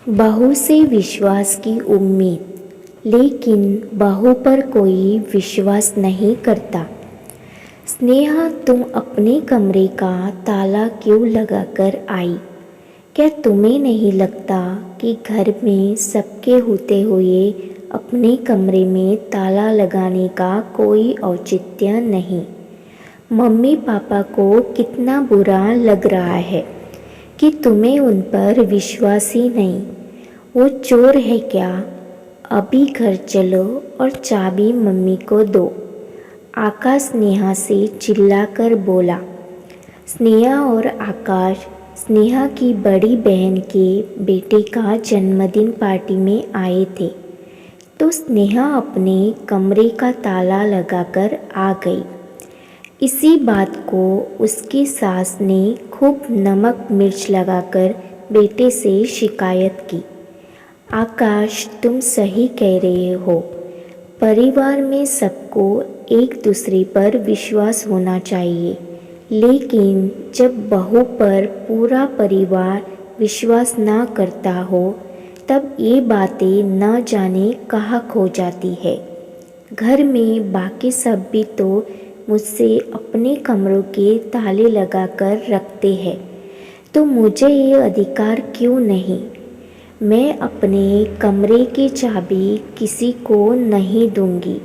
बहू से विश्वास की उम्मीद, लेकिन बहू पर कोई विश्वास नहीं करता। स्नेहा, तुम अपने कमरे का ताला क्यों लगाकर आई? क्या तुम्हें नहीं लगता कि घर में सबके होते हुए अपने कमरे में ताला लगाने का कोई औचित्य नहीं? मम्मी पापा को कितना बुरा लग रहा है कि तुम्हें उन पर विश्वास ही नहीं। वो चोर है क्या? अभी घर चलो और चाबी मम्मी को दो। आकाश स्नेहा से चिल्लाकर बोला। स्नेहा और आकाश स्नेहा की बड़ी बहन के बेटे का जन्मदिन पार्टी में आए थे, तो स्नेहा अपने कमरे का ताला लगाकर आ गई। इसी बात को उसकी सास ने खूब नमक मिर्च लगाकर बेटे से शिकायत की। आकाश, तुम सही कह रहे हो। परिवार में सबको एक दूसरे पर विश्वास होना चाहिए, लेकिन जब बहू पर पूरा परिवार विश्वास ना करता हो, तब ये बातें न जाने कहाँ खो जाती है। घर में बाकी सब भी तो मुझसे अपने कमरों के ताले लगाकर रखते हैं, तो मुझे ये अधिकार क्यों नहीं? मैं अपने कमरे की चाबी किसी को नहीं दूंगी,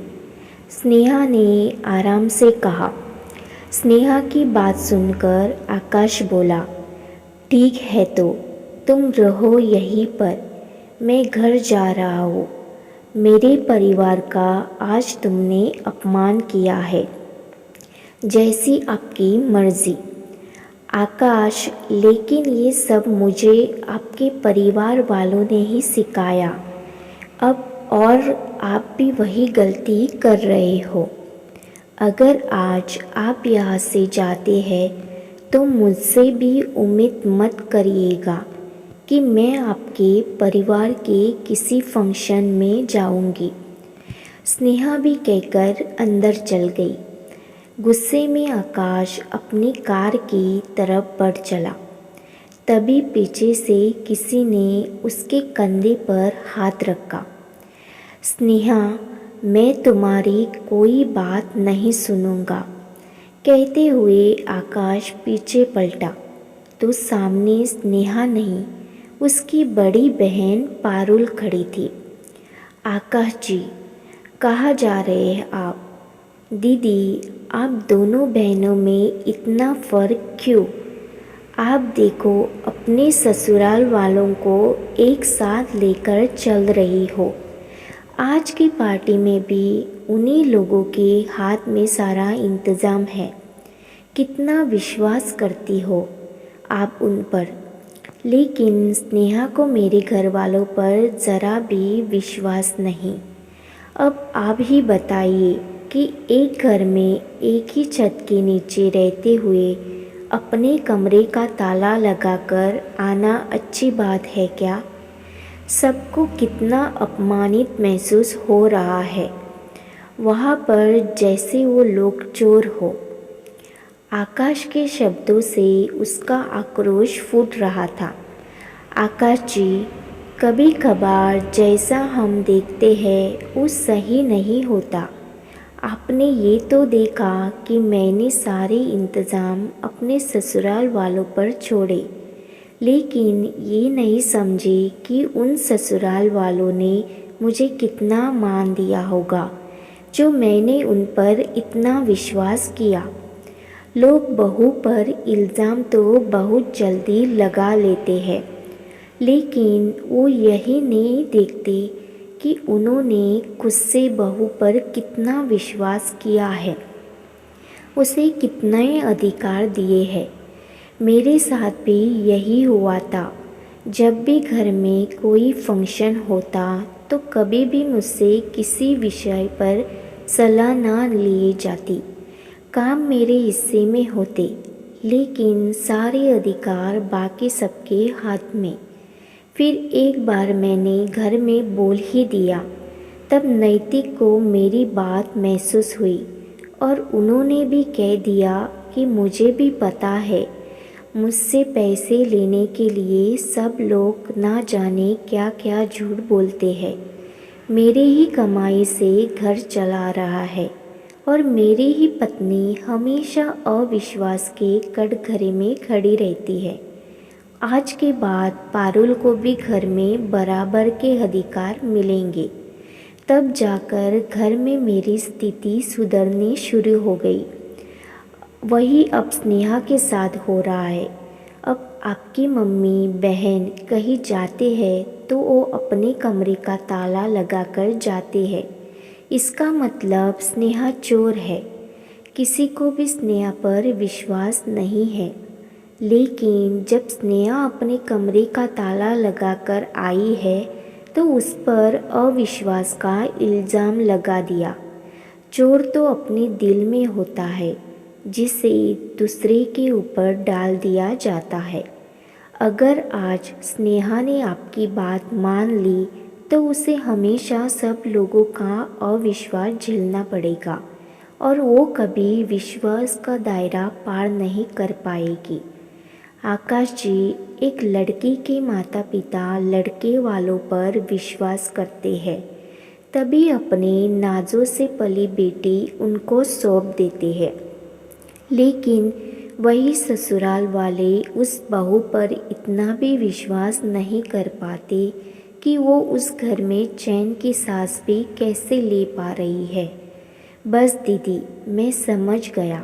स्नेहा ने आराम से कहा। स्नेहा की बात सुनकर आकाश बोला, ठीक है, तो तुम रहो यहीं पर, मैं घर जा रहा हूँ। मेरे परिवार का आज तुमने अपमान किया है। जैसी आपकी मर्जी। आकाश, लेकिन ये सब मुझे आपके परिवार वालों ने ही सिखाया। अब और आप भी वही गलती कर रहे हो। अगर आज आप यहाँ से जाते हैं तो मुझसे भी उम्मीद मत करिएगा कि मैं आपके परिवार के किसी फंक्शन में जाऊंगी। स्नेहा भी कहकर अंदर चल गई। गुस्से में आकाश अपनी कार की तरफ बढ़ चला। तभी पीछे से किसी ने उसके कंधे पर हाथ रखा। स्नेहा, मैं तुम्हारी कोई बात नहीं सुनूंगा, कहते हुए आकाश पीछे पलटा तो सामने स्नेहा नहीं, उसकी बड़ी बहन पारुल खड़ी थी। आकाश जी, कहाँ जा रहे हैं आप? दीदी, आप दोनों बहनों में इतना फ़र्क क्यों? आप देखो, अपने ससुराल वालों को एक साथ लेकर चल रही हो। आज की पार्टी में भी उन्हीं लोगों के हाथ में सारा इंतज़ाम है। कितना विश्वास करती हो आप उन पर, लेकिन स्नेहा को मेरे घर वालों पर ज़रा भी विश्वास नहीं। अब आप ही बताइए कि एक घर में एक ही छत के नीचे रहते हुए अपने कमरे का ताला लगाकर आना अच्छी बात है क्या? सबको कितना अपमानित महसूस हो रहा है वहाँ पर, जैसे वो लोग चोर हो। आकाश के शब्दों से उसका आक्रोश फूट रहा था। आकाश जी, कभी कभार जैसा हम देखते हैं वो सही नहीं होता। आपने ये तो देखा कि मैंने सारे इंतज़ाम अपने ससुराल वालों पर छोड़े, लेकिन ये नहीं समझे कि उन ससुराल वालों ने मुझे कितना मान दिया होगा जो मैंने उन पर इतना विश्वास किया। लोग बहू पर इल्ज़ाम तो बहुत जल्दी लगा लेते हैं, लेकिन वो यही नहीं देखते कि उन्होंने खुद से बहू पर कितना विश्वास किया है, उसे कितने अधिकार दिए हैं। मेरे साथ भी यही हुआ था। जब भी घर में कोई फंक्शन होता तो कभी भी मुझसे किसी विषय पर सलाह ना लिए जाती। काम मेरे हिस्से में होते, लेकिन सारे अधिकार बाकी सबके हाथ में। फिर एक बार मैंने घर में बोल ही दिया, तब नैतिक को मेरी बात महसूस हुई और उन्होंने भी कह दिया कि मुझे भी पता है मुझसे पैसे लेने के लिए सब लोग ना जाने क्या क्या झूठ बोलते हैं। मेरे ही कमाई से घर चला रहा है और मेरी ही पत्नी हमेशा अविश्वास के कटघरे में खड़ी रहती है। आज के बाद पारुल को भी घर में बराबर के अधिकार मिलेंगे। तब जाकर घर में मेरी स्थिति सुधरनी शुरू हो गई। वही अब स्नेहा के साथ हो रहा है। अब आपकी मम्मी बहन कहीं जाते हैं तो वो अपने कमरे का ताला लगाकर जाते हैं। इसका मतलब स्नेहा चोर है। किसी को भी स्नेहा पर विश्वास नहीं है। लेकिन जब स्नेहा अपने कमरे का ताला लगाकर आई है तो उस पर अविश्वास का इल्ज़ाम लगा दिया। चोर तो अपने दिल में होता है जिसे दूसरे के ऊपर डाल दिया जाता है। अगर आज स्नेहा ने आपकी बात मान ली तो उसे हमेशा सब लोगों का अविश्वास झेलना पड़ेगा और वो कभी विश्वास का दायरा पार नहीं कर पाएगी। आकाश जी, एक लड़की के माता पिता लड़के वालों पर विश्वास करते हैं, तभी अपने नाजों से पली बेटी उनको सौंप देते हैं। लेकिन वही ससुराल वाले उस बहू पर इतना भी विश्वास नहीं कर पाते कि वो उस घर में चैन की सांस भी कैसे ले पा रही है। बस दीदी, मैं समझ गया।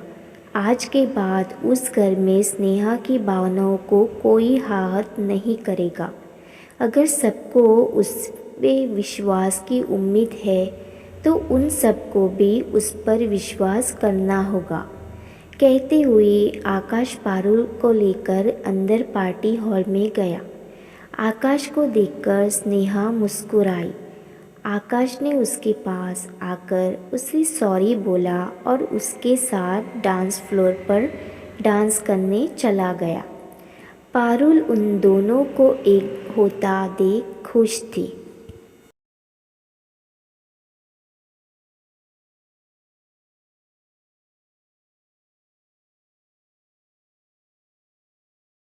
आज के बाद उस घर में स्नेहा की भावनाओं को कोई आहत नहीं करेगा। अगर सबको उस पे विश्वास की उम्मीद है तो उन सबको भी उस पर विश्वास करना होगा। कहते हुए आकाश पारुल को लेकर अंदर पार्टी हॉल में गया। आकाश को देखकर स्नेहा मुस्कुराई। आकाश ने उसके पास आकर उसे सॉरी बोला और उसके साथ डांस फ्लोर पर डांस करने चला गया। पारुल उन दोनों को एक होता देख खुश थी।